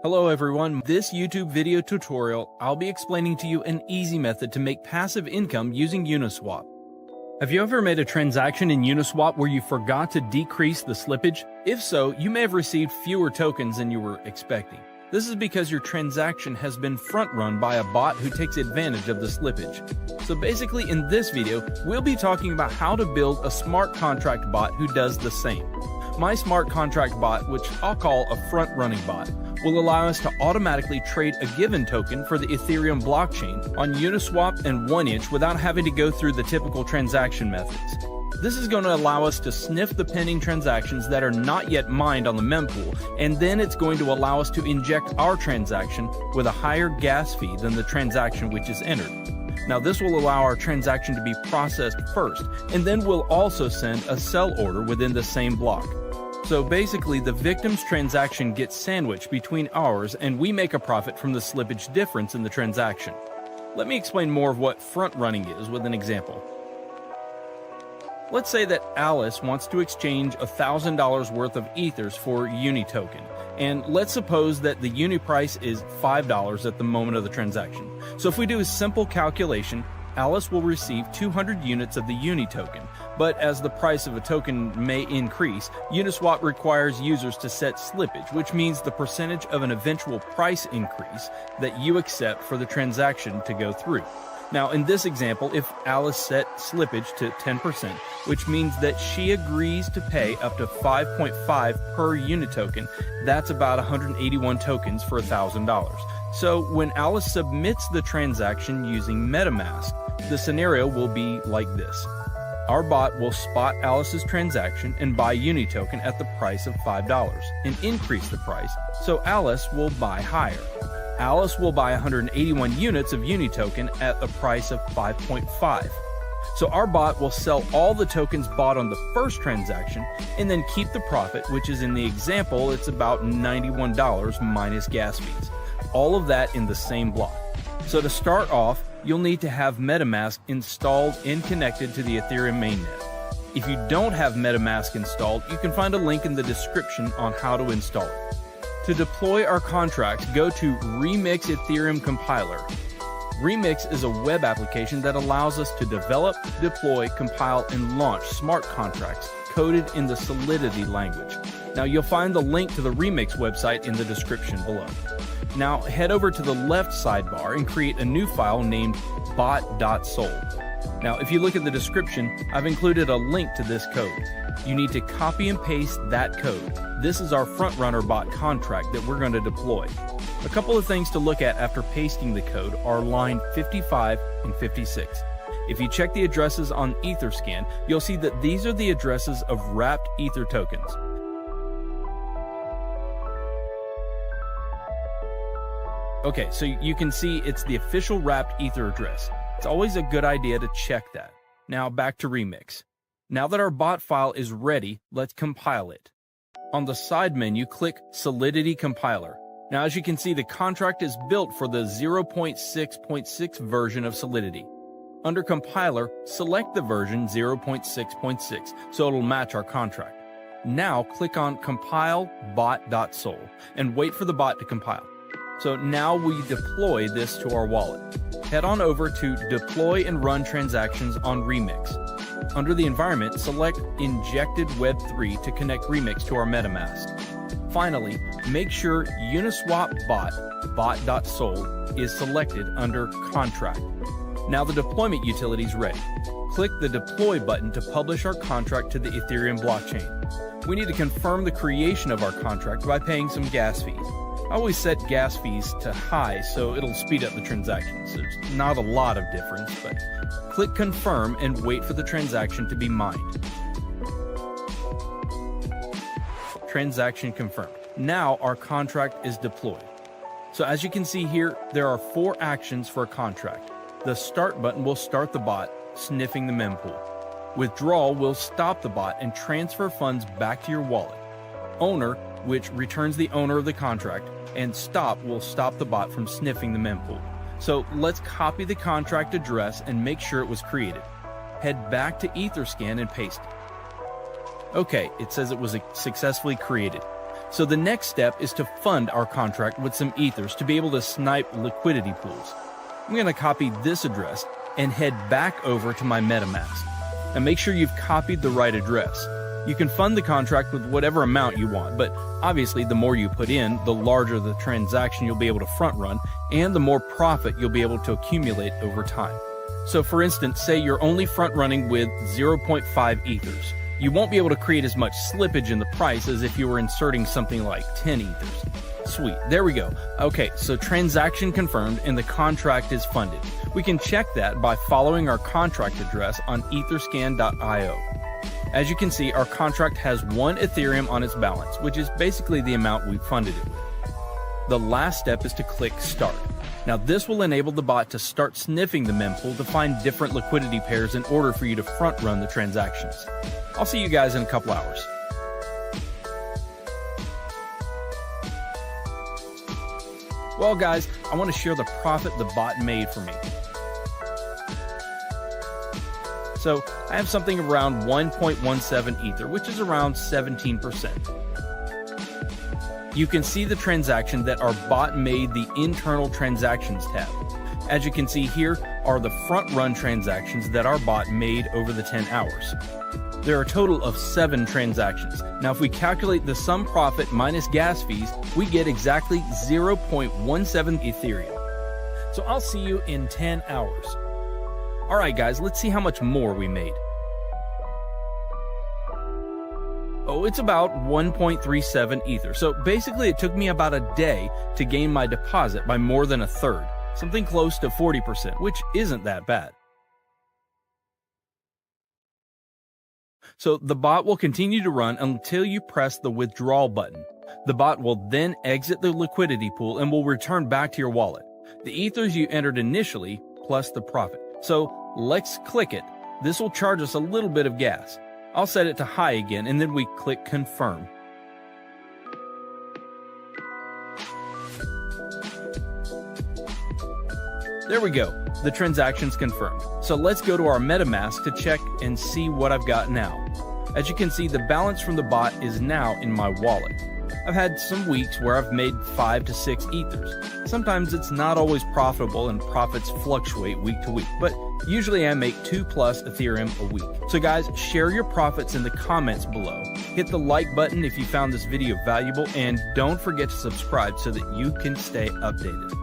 Hello everyone, this YouTube video tutorial, I'll be explaining to you an easy method to make passive income using Uniswap. Have you ever made a transaction in Uniswap where you forgot to decrease the slippage? If so, you may have received fewer tokens than you were expecting. This is because your transaction has been front-run by a bot who takes advantage of the slippage. So basically in this video, we'll be talking about how to build a smart contract bot who does the same. My smart contract bot, which I'll call a front-running bot, will allow us to automatically trade a given token for the Ethereum blockchain on Uniswap and 1inch without having to go through the typical transaction methods. This is going to allow us to sniff the pending transactions that are not yet mined on the mempool, and then it's going to allow us to inject our transaction with a higher gas fee than the transaction which is entered. Now this will allow our transaction to be processed first, and then we'll also send a sell order within the same block. So basically, the victim's transaction gets sandwiched between ours, and we make a profit from the slippage difference in the transaction. Let me explain more of what front running is with an example. Let's say that Alice wants to exchange $1,000 worth of Ethers for Uni token, and let's suppose that the Uni price is $5 at the moment of the transaction. So if we do a simple calculation, Alice will receive 200 units of the Uni token, but as the price of a token may increase, Uniswap requires users to set slippage, which means the percentage of an eventual price increase that you accept for the transaction to go through. Now in this example, if Alice set slippage to 10%, which means that she agrees to pay up to 5.5 per Uni token, that's about 181 tokens for $1,000. So when Alice submits the transaction using MetaMask, the scenario will be like this. Our bot will spot Alice's transaction and buy Uni token at the price of $5 and increase the price, so Alice will buy higher. Alice will buy 181 units of Uni token at a price of 5.5. So our bot will sell all the tokens bought on the first transaction and then keep the profit, which is in the example, it's about $91 minus gas fees. All of that in the same block. So to start off, you'll need to have MetaMask installed and connected to the Ethereum mainnet. If you don't have MetaMask installed, you can find a link in the description on how to install it. To deploy our contracts, go to Remix Ethereum Compiler. Remix is a web application that allows us to develop, deploy, compile, and launch smart contracts coded in the Solidity language. Now you'll find the link to the Remix website in the description below. Now head over to the left sidebar and create a new file named bot.sol. Now if you look at the description, I've included a link to this code. You need to copy and paste that code. This is our frontrunner bot contract that we're going to deploy. A couple of things to look at after pasting the code are line 55 and 56. If you check the addresses on Etherscan, you'll see that these are the addresses of wrapped Ether tokens. Okay, so you can see it's the official wrapped Ether address. It's always a good idea to check that. Now back to Remix. Now that our bot file is ready, let's compile it. On the side menu, click Solidity Compiler. Now as you can see, the contract is built for the 0.6.6 version of Solidity. Under Compiler, select the version 0.6.6 so it'll match our contract. Now click on Compile bot.sol and wait for the bot to compile. So now we deploy this to our wallet. Head on over to Deploy and Run Transactions on Remix. Under the environment, select Injected Web3 to connect Remix to our MetaMask. Finally, make sure Uniswap bot.sol is selected under Contract. Now the deployment utility is ready. Click the Deploy button to publish our contract to the Ethereum blockchain. We need to confirm the creation of our contract by paying some gas fees. I always set gas fees to high so it'll speed up the transactions. There's not a lot of difference, but click confirm and wait for the transaction to be mined. Transaction confirmed. Now our contract is deployed. So as you can see here, there are 4 actions for a contract. The start button will start the bot, sniffing the mempool. Withdrawal will stop the bot and transfer funds back to your wallet. Owner, which returns the owner of the contract, and stop will stop the bot from sniffing the mempool. So let's copy the contract address and make sure it was created. Head back to Etherscan and paste it. Okay, it says it was successfully created. So the next step is to fund our contract with some ethers to be able to snipe liquidity pools. I'm going to copy this address and head back over to my MetaMask. And make sure you've copied the right address. You can fund the contract with whatever amount you want, but obviously the more you put in, the larger the transaction you'll be able to front run, and the more profit you'll be able to accumulate over time. So for instance, say you're only front running with 0.5 ethers. You won't be able to create as much slippage in the price as if you were inserting something like 10 ethers. Sweet, there we go. Okay, so transaction confirmed and the contract is funded. We can check that by following our contract address on etherscan.io. As you can see, our contract has 1 Ethereum on its balance, which is basically the amount we funded it with. The last step is to click Start. Now this will enable the bot to start sniffing the mempool to find different liquidity pairs in order for you to front run the transactions. I'll see you guys in a couple hours. Well guys, I want to share the profit the bot made for me. So I have something around 1.17 Ether, which is around 17%. You can see the transaction that our bot made the internal transactions tab. As you can see here are the front run transactions that our bot made over the 10 hours. There are a total of 7 transactions. Now if we calculate the sum profit minus gas fees, we get exactly 0.17 Ethereum. So I'll see you in 10 hours. Alright guys, let's see how much more we made. Oh, it's about 1.37 Ether. So basically it took me about a day to gain my deposit by more than a third. Something close to 40%, which isn't that bad. So the bot will continue to run until you press the withdrawal button. The bot will then exit the liquidity pool and will return back to your wallet. The ethers you entered initially plus the profit. So let's click it. This will charge us a little bit of gas. I'll set it to high again and then we click confirm. There we go. The transaction's confirmed. So let's go to our MetaMask to check and see what I've got now. As you can see, the balance from the bot is now in my wallet. I've had some weeks where I've made 5 to 6 ethers. Sometimes it's not always profitable and profits fluctuate week to week, but usually I make 2+ Ethereum a week. So guys, share your profits in the comments below. Hit the like button if you found this video valuable, and don't forget to subscribe so that you can stay updated.